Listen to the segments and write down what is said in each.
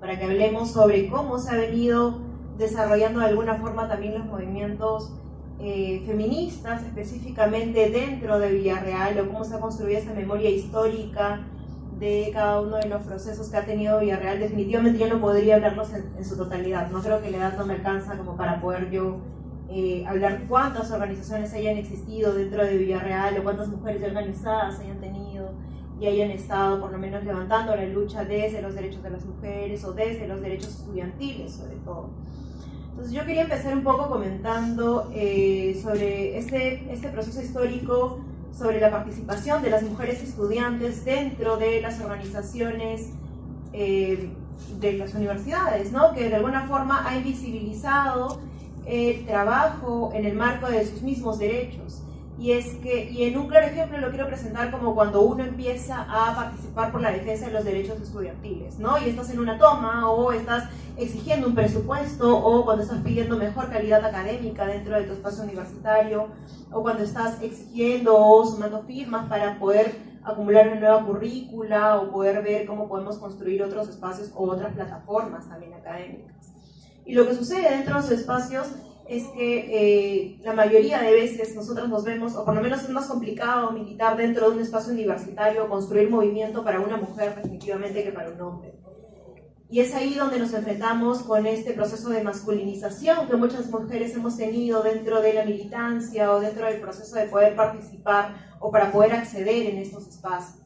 para que hablemos sobre cómo se ha venido desarrollando de alguna forma también los movimientos feministas, específicamente dentro de Villarreal, o cómo se ha construido esa memoria histórica de cada uno de los procesos que ha tenido Villarreal. Definitivamente yo no podría hablarlos en su totalidad, no creo que la edad no me alcanza como para poder yo hablar cuántas organizaciones hayan existido dentro de Villarreal o cuántas mujeres organizadas hayan tenido y hayan estado por lo menos levantando la lucha desde los derechos de las mujeres o desde los derechos estudiantiles sobre todo. Entonces yo quería empezar un poco comentando sobre este proceso histórico, sobre la participación de las mujeres estudiantes dentro de las organizaciones de las universidades, ¿no? Que de alguna forma ha invisibilizado el trabajo en el marco de sus mismos derechos. Y en un claro ejemplo lo quiero presentar como cuando uno empieza a participar por la defensa de los derechos estudiantiles, ¿no? Y estás en una toma, o estás exigiendo un presupuesto, o cuando estás pidiendo mejor calidad académica dentro de tu espacio universitario, o cuando estás exigiendo o sumando firmas para poder acumular una nueva currícula, o poder ver cómo podemos construir otros espacios o otras plataformas también académicas. Y lo que sucede dentro de los espacios es que la mayoría de veces nosotros nos vemos, o por lo menos es más complicado militar dentro de un espacio universitario, construir movimiento para una mujer definitivamente que para un hombre. Y es ahí donde nos enfrentamos con este proceso de masculinización que muchas mujeres hemos tenido dentro de la militancia o dentro del proceso de poder participar o para poder acceder en estos espacios.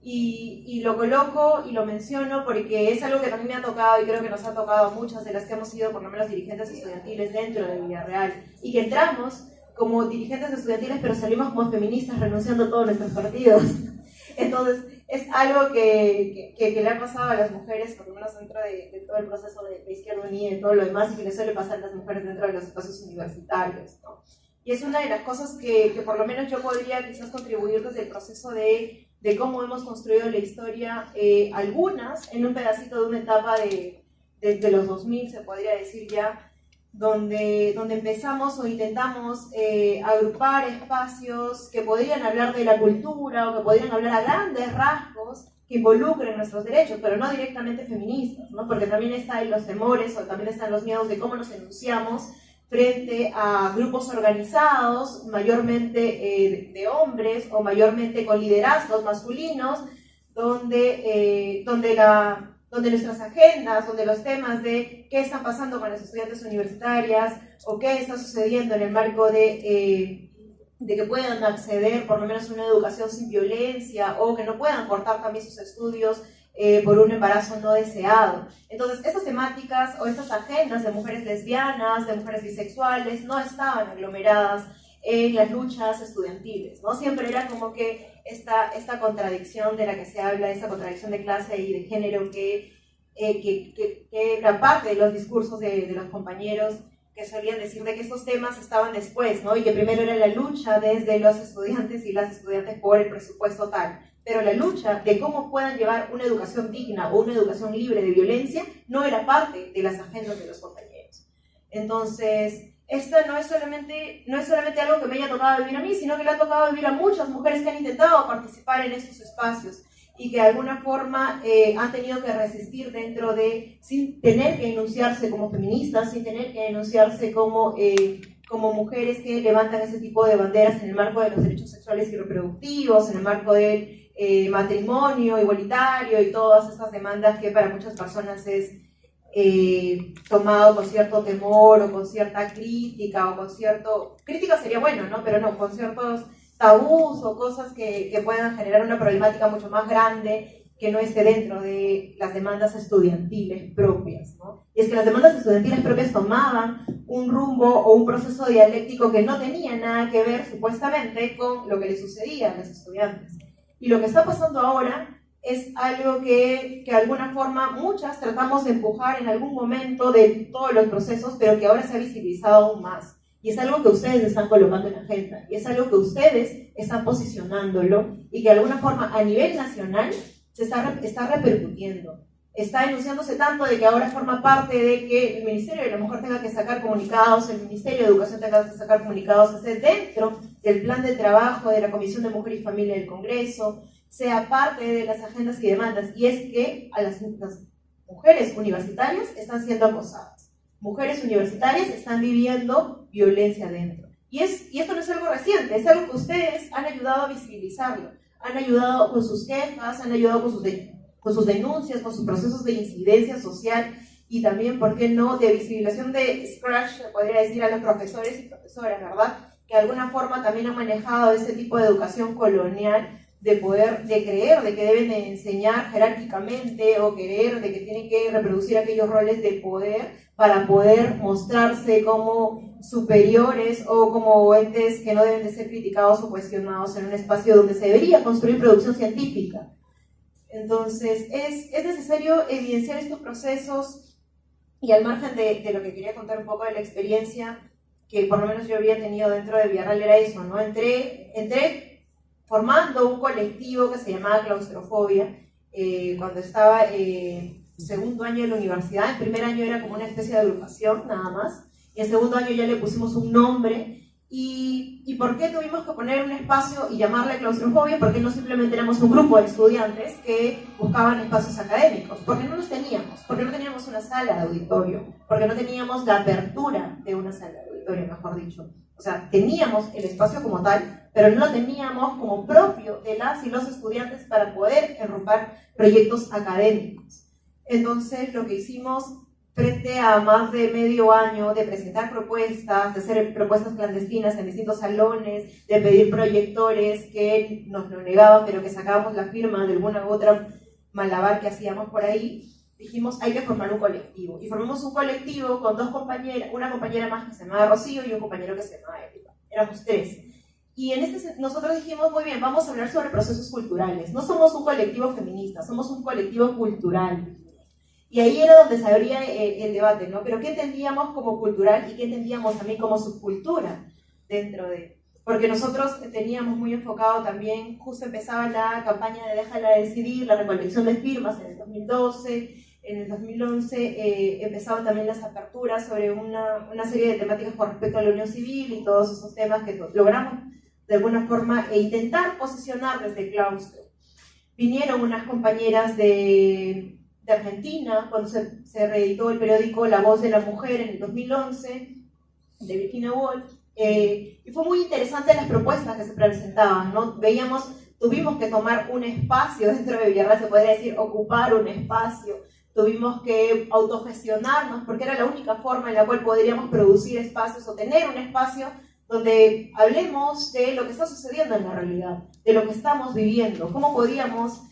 Y lo coloco y lo menciono porque es algo que también me ha tocado y creo que nos ha tocado a muchas de las que hemos sido por lo menos dirigentes estudiantiles dentro de Villarreal, y que entramos como dirigentes estudiantiles pero salimos como feministas renunciando a todos nuestros partidos. Entonces es algo que le ha pasado a las mujeres, por lo menos dentro de todo el proceso de Izquierda Unida y todo lo demás, y que le suele pasar a las mujeres dentro de los espacios universitarios, ¿no? Y es una de las cosas que por lo menos yo podría quizás contribuir desde el proceso de cómo hemos construido la historia, algunas en un pedacito de una etapa de los 2000, se podría decir ya, donde empezamos o intentamos agrupar espacios que podrían hablar de la cultura o que podrían hablar a grandes rasgos que involucren nuestros derechos, pero no directamente feministas, ¿no? Porque también están los temores o también están los miedos de cómo nos enunciamos frente a grupos organizados, mayormente de hombres o mayormente con liderazgos masculinos, donde nuestras agendas, donde los temas de qué están pasando con las estudiantes universitarias o qué está sucediendo en el marco de que puedan acceder por lo menos a una educación sin violencia o que no puedan cortar también sus estudios por un embarazo no deseado. Entonces, estas temáticas o estas agendas de mujeres lesbianas, de mujeres bisexuales, no estaban aglomeradas en las luchas estudiantiles, ¿no? Siempre era como que esta contradicción de la que se habla, esta contradicción de clase y de género que era parte de los discursos de los compañeros que solían decir de que estos temas estaban después, ¿no? Y que primero era la lucha desde los estudiantes y las estudiantes por el presupuesto tal. Pero la lucha de cómo puedan llevar una educación digna o una educación libre de violencia no era parte de las agendas de los compañeros. Entonces, esto no es solamente algo que me haya tocado vivir a mí, sino que le ha tocado vivir a muchas mujeres que han intentado participar en estos espacios y que de alguna forma han tenido que resistir sin tener que enunciarse como feministas, sin tener que enunciarse como mujeres que levantan ese tipo de banderas en el marco de los derechos sexuales y reproductivos, en el marco del matrimonio igualitario y todas estas demandas que para muchas personas es tomado con cierto temor o con cierta crítica o con cierto... Crítica sería bueno, ¿no? Pero no, con ciertos tabús o cosas que puedan generar una problemática mucho más grande que no esté dentro de las demandas estudiantiles propias, ¿no? Y es que las demandas estudiantiles propias tomaban un rumbo o un proceso dialéctico que no tenía nada que ver supuestamente con lo que les sucedía a los estudiantes. Y lo que está pasando ahora es algo que de alguna forma muchas tratamos de empujar en algún momento de todos los procesos, pero que ahora se ha visibilizado aún más. Y es algo que ustedes están colocando en la agenda, y es algo que ustedes están posicionándolo, y que de alguna forma a nivel nacional se está repercutiendo. Está enunciándose tanto de que ahora forma parte de que el Ministerio de la Mujer tenga que sacar comunicados, el Ministerio de Educación tenga que sacar comunicados, que esté dentro del plan de trabajo de la Comisión de Mujer y Familia del Congreso, sea parte de las agendas y demandas. Y es que a las mujeres universitarias están siendo acosadas, mujeres universitarias están viviendo violencia dentro. Y esto no es algo reciente, es algo que ustedes han ayudado a visibilizarlo, han ayudado con sus quejas, han ayudado con sus denuncias, con sus procesos de incidencia social y también, ¿por qué no?, de visibilización de scratch, podría decir, a los profesores y profesoras, ¿verdad?, que de alguna forma también han manejado ese tipo de educación colonial de creer de que deben de enseñar jerárquicamente o creer de que tienen que reproducir aquellos roles de poder para poder mostrarse como superiores o como entes que no deben de ser criticados o cuestionados en un espacio donde se debería construir producción científica. Entonces, es necesario evidenciar estos procesos y al margen de lo que quería contar un poco de la experiencia que por lo menos yo había tenido dentro de Villarreal era eso, ¿no? Entré formando un colectivo que se llamaba Claustrofobia cuando estaba segundo año de la universidad. El primer año era como una especie de agrupación, nada más, y el segundo año ya le pusimos un nombre. ¿Y por qué tuvimos que poner un espacio y llamarle Claustrofobia? Porque no simplemente éramos un grupo de estudiantes que buscaban espacios académicos, porque no los teníamos, porque no teníamos una sala de auditorio, porque no teníamos la apertura de una sala de auditorio, mejor dicho. O sea, teníamos el espacio como tal, pero no lo teníamos como propio de las y los estudiantes para poder enrumbar proyectos académicos. Entonces, lo que hicimos frente a más de medio año de presentar propuestas, de hacer propuestas clandestinas en distintos salones, de pedir proyectores que nos lo negaban, pero que sacábamos la firma de alguna u otra malabar que hacíamos por ahí, dijimos, hay que formar un colectivo. Y formamos un colectivo con dos compañeras, una compañera más que se llamaba Rocío y un compañero que se llamaba Erika. Éramos 3. Y nosotros dijimos, muy bien, vamos a hablar sobre procesos culturales. No somos un colectivo feminista, somos un colectivo cultural. Y ahí era donde se abría el debate, ¿no? Pero ¿qué entendíamos como cultural y qué entendíamos también como subcultura dentro de...? Porque nosotros teníamos muy enfocado también, justo empezaba la campaña de Déjala Decidir, la recolección de firmas en el 2012, en el 2011 empezaban también las aperturas sobre una serie de temáticas con respecto a la unión civil y todos esos temas que logramos de alguna forma intentar posicionar desde Claustro. Vinieron unas compañeras de Argentina, cuando se reeditó el periódico La Voz de la Mujer en el 2011, de Virginia Woolf, y fue muy interesante las propuestas que se presentaban, ¿no? Tuvimos que tomar un espacio dentro de Villarreal, se podría decir, ocupar un espacio, tuvimos que autogestionarnos, porque era la única forma en la cual podríamos producir espacios o tener un espacio donde hablemos de lo que está sucediendo en la realidad, de lo que estamos viviendo, cómo podíamos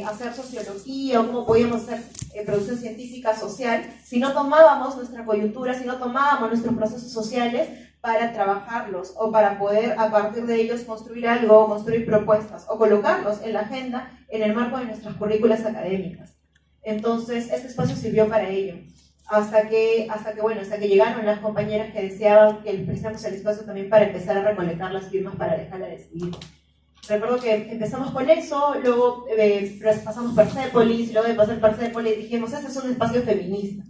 hacer sociología o cómo podíamos hacer producción científica social si no tomábamos nuestra coyuntura, si no tomábamos nuestros procesos sociales para trabajarlos o para poder a partir de ellos construir algo, construir propuestas o colocarlos en la agenda en el marco de nuestras currículas académicas. Entonces, este espacio sirvió para ello. Hasta que llegaron las compañeras que deseaban que les prestemos el espacio también para empezar a recolectar las firmas para Déjala Decidir. Recuerdo que empezamos con eso, luego pasamos Persépolis, luego de pasar Persépolis dijimos, este es un espacio feminista.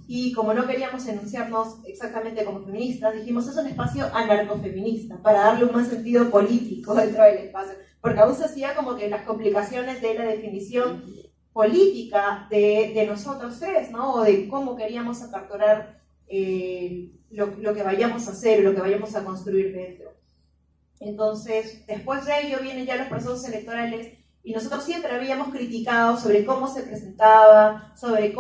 Y como no queríamos enunciarnos exactamente como feministas, dijimos, es un espacio anarcofeminista, para darle un más sentido político dentro del espacio. Porque aún se hacía como que las complicaciones de la definición política de nosotros tres, ¿no? O de cómo queríamos aperturar lo que vayamos a hacer, lo que vayamos a construir dentro. Entonces, después de ello vienen ya los procesos electorales y nosotros siempre habíamos criticado sobre cómo se presentaba, sobre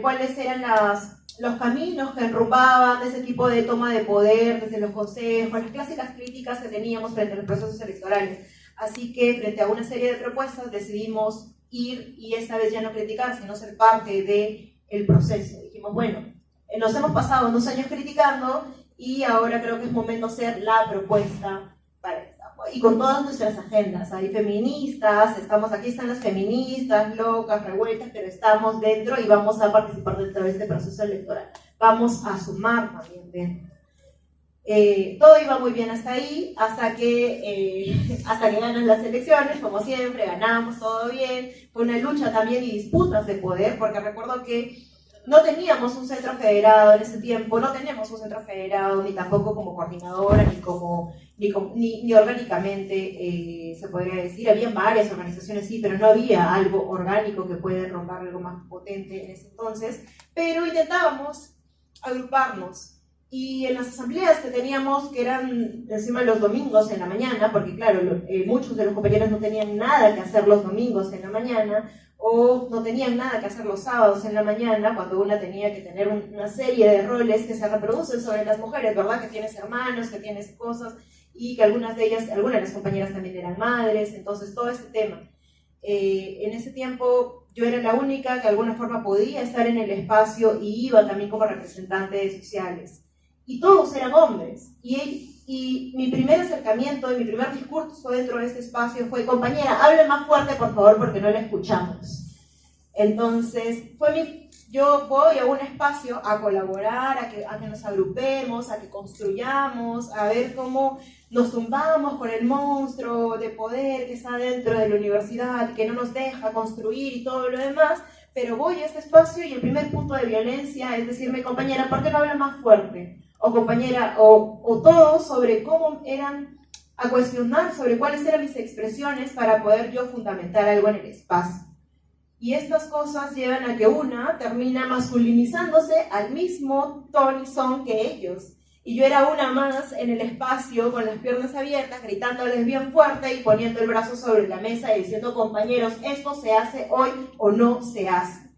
cuáles eran los caminos que enrumbaban ese tipo de toma de poder desde los consejos, las clásicas críticas que teníamos frente a los procesos electorales. Así que frente a una serie de propuestas decidimos ir y esta vez ya no criticar, sino ser parte del proceso. Dijimos, bueno, nos hemos pasado 2 años criticando y ahora creo que es momento de hacer la propuesta para esta. Y con todas nuestras agendas, hay feministas, aquí están las feministas, locas, revueltas, pero estamos dentro y vamos a participar dentro de este proceso electoral. Vamos a sumar también dentro. Todo iba muy bien hasta ahí, hasta que ganan las elecciones, como siempre, ganamos, todo bien. Fue una lucha también y disputas de poder, porque recuerdo que No teníamos un centro federado en ese tiempo, no tenemos un centro federado, ni tampoco como coordinadora, ni orgánicamente, se podría decir. Había varias organizaciones, sí, pero no había algo orgánico que pueda romper algo más potente en ese entonces. Pero intentábamos agruparnos. Y en las asambleas que teníamos, que eran encima los domingos en la mañana, porque claro, muchos de los compañeros no tenían nada que hacer los domingos en la mañana, o no tenían nada que hacer los sábados en la mañana, cuando una tenía que tener una serie de roles que se reproducen sobre las mujeres, ¿verdad? Que tienes hermanos, que tienes cosas, y que algunas de las compañeras también eran madres, entonces todo ese tema. En ese tiempo yo era la única que de alguna forma podía estar en el espacio y iba también como representante de sociales. Y todos eran hombres, y mi primer acercamiento y mi primer discurso dentro de este espacio fue: compañera, hable más fuerte por favor porque no la escuchamos. Entonces, yo voy a un espacio a colaborar, a que nos agrupemos, a que construyamos, a ver cómo nos tumbamos con el monstruo de poder que está dentro de la universidad, que no nos deja construir y todo lo demás. Pero voy a este espacio y el primer punto de violencia es decirme: compañera, ¿por qué no habla más fuerte? O compañera, o todo sobre cómo eran, a cuestionar sobre cuáles eran mis expresiones para poder yo fundamentar algo en el espacio. Y estas cosas llevan a que una termina masculinizándose al mismo tono y son que ellos. Y yo era una más en el espacio con las piernas abiertas, gritándoles bien fuerte y poniendo el brazo sobre la mesa y diciendo: compañeros, esto se hace hoy o no se hace.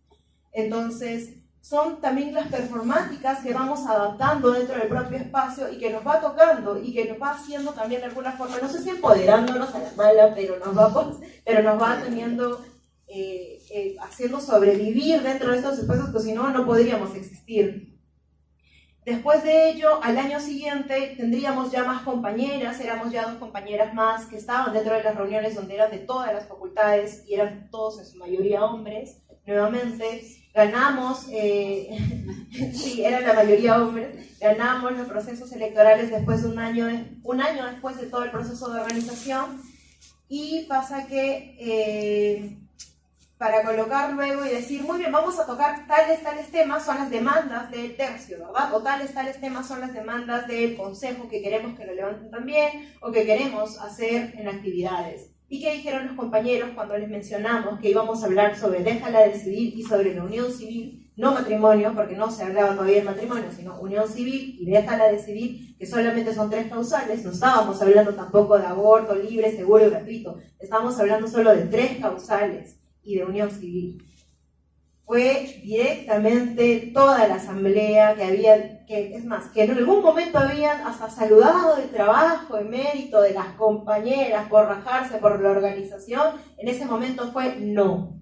Entonces, son también las performáticas que vamos adaptando dentro del propio espacio y que nos va tocando y que nos va haciendo también de alguna forma, no sé si empoderándonos a la mala, pero nos va teniendo, haciendo sobrevivir dentro de estos espacios, que si no, no podríamos existir. Después de ello, al año siguiente, tendríamos ya más compañeras, éramos ya 2 compañeras más que estaban dentro de las reuniones donde eran de todas las facultades y eran todos en su mayoría hombres. Nuevamente, ganamos, sí, eran la mayoría hombres, ganamos los procesos electorales después de un año después de todo el proceso de organización, y pasa que para colocar luego y decir: muy bien, vamos a tocar tales temas, son las demandas del tercio, ¿verdad? O tales temas son las demandas del consejo que queremos que lo levanten también, o que queremos hacer en actividades. ¿Y qué dijeron los compañeros cuando les mencionamos que íbamos a hablar sobre déjala decidir y sobre la unión civil, no matrimonio, porque no se hablaba todavía de matrimonio, sino unión civil y déjala decidir, que solamente son 3 causales? No estábamos hablando tampoco de aborto libre, seguro y gratuito, estábamos hablando solo de 3 causales y de unión civil. Fue directamente toda la asamblea que en algún momento habían hasta saludado el trabajo, el mérito de las compañeras por rajarse por la organización. En ese momento fue: no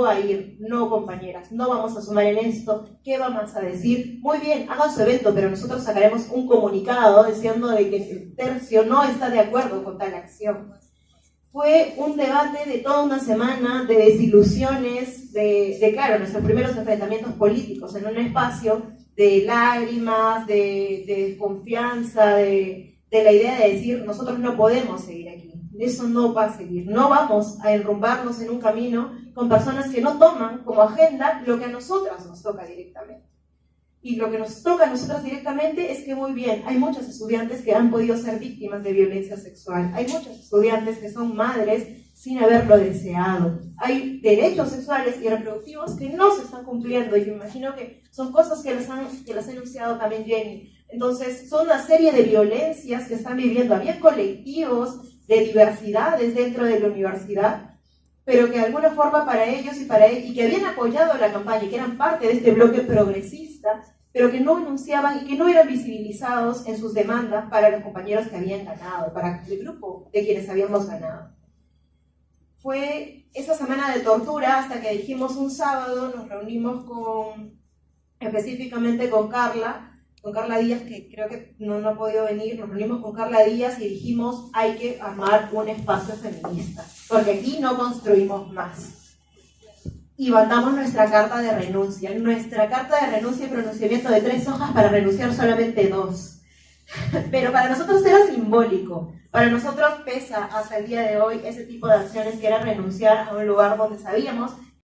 va a ir, no compañeras, no vamos a sumar en esto, ¿qué vamos a decir? Muy bien, hagan su evento, pero nosotros sacaremos un comunicado diciendo de que el tercio no está de acuerdo con tal acción. Fue un debate de toda una semana, de desilusiones, claro, nuestros primeros enfrentamientos políticos en un espacio, de lágrimas, de desconfianza, de la idea de decir: nosotros no podemos seguir aquí, eso no va a seguir, no vamos a enrumbarnos en un camino con personas que no toman como agenda lo que a nosotras nos toca directamente. Y lo que nos toca a nosotros directamente es que, muy bien, hay muchos estudiantes que han podido ser víctimas de violencia sexual, hay muchos estudiantes que son madres sin haberlo deseado, hay derechos sexuales y reproductivos que no se están cumpliendo, y me imagino que son cosas que las ha enunciado también Jenny. Entonces, son una serie de violencias que están viviendo. Había colectivos de diversidades dentro de la universidad, pero que de alguna forma para ellos y que habían apoyado la campaña y que eran parte de este bloque progresista, pero que no enunciaban y que no eran visibilizados en sus demandas para los compañeros que habían ganado, para el grupo de quienes habíamos ganado. Fue esa semana de tortura hasta que dijimos un sábado, nos reunimos específicamente con Carla Díaz, que creo que no ha podido venir. Nos reunimos con Carla Díaz y dijimos: hay que armar un espacio feminista, porque aquí no construimos más. Y mandamos nuestra carta de renuncia y pronunciamiento de 3 hojas para renunciar solamente 2. Pero para nosotros era simbólico, para nosotros pesa hasta el día de hoy ese tipo de acciones, que era renunciar a un lugar donde sabíamos